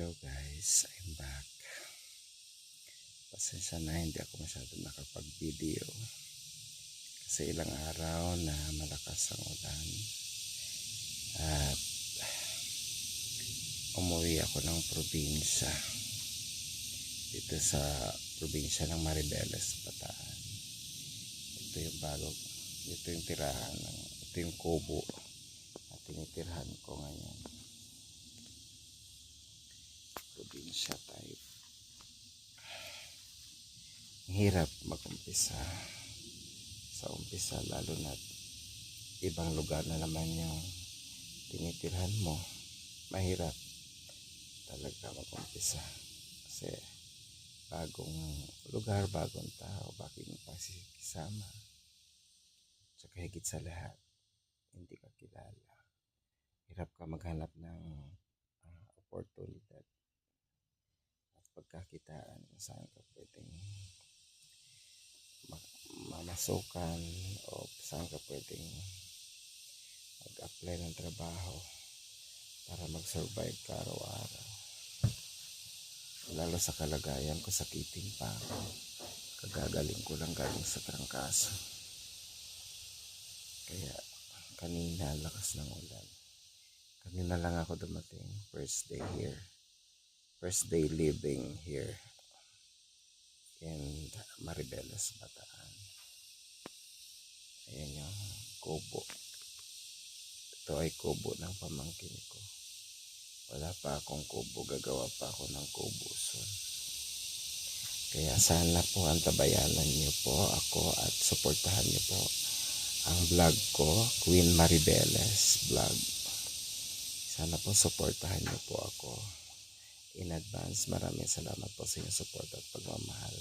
Hello guys, I'm back. Pasensya na hindi ako masyado nakapag-video kasi ilang araw na malakas ang ulan at umuwi ako ng probinsya, dito sa probinsya ng Maribeles, Bataan. Ito yung tirahan ito yung kubo at tinitirhan ko ngayon. Probinsya type. Hirap mag-umpisa sa umpisa, lalo na ibang lugar na naman yung tinitirhan mo. Mahirap talaga mag-umpisa kasi bagong lugar, bagong tao, bagong pakikisama, tsaka higit sa lahat hindi ka kilala. Hirap ka maghanap ng oportunidad at pagkakitaan kung saan ka pwedeng mamasukan o saan ka pwedeng mag-apply ng trabaho para mag-survive ka araw-araw. Lalo sa kalagayan ko, sakitin pa ako. Kagagaling ko lang galing sa trangkaso. Kaya kanina lakas ng ulan. Kanina lang ako dumating, first day living here in Maribeles, Bataan. Ayan yung kubo. Ito ay kubo ng pamangkin ko. Wala pa akong kubo, gagawa pa ako ng kubo soon. Kaya sana po antabayanan niyo po ako at suportahan niyo po ang vlog ko, Queen Maribeles Vlog. Sana po suportahan niyo po ako. In advance, maraming salamat po sa inyong support at pagmamahal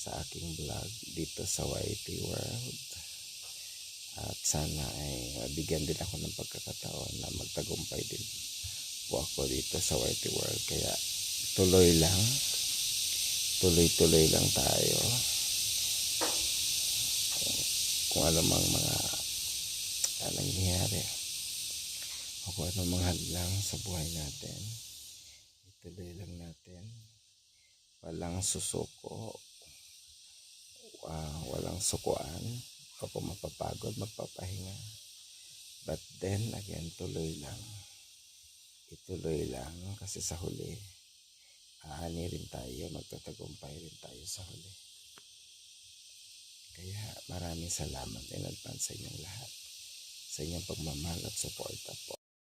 sa aking vlog dito sa YT World. At sana ay bigyan din ako ng pagkakataon na magtagumpay din po ako dito sa YT World. Kaya tuloy lang tayo. Kung ano mang mga nangyayari o kung ano mang hadlang sa buhay natin, ituloy lang natin. Walang susuko, walang sukuan. O kung mapapagod, magpapahinga. But then again, tuloy lang. Ituloy lang kasi sa huli, aani rin tayo, magtatagumpay rin tayo sa huli. Kaya maraming salamat in advance sa inyong lahat, sa inyong pagmamahal at suporta po.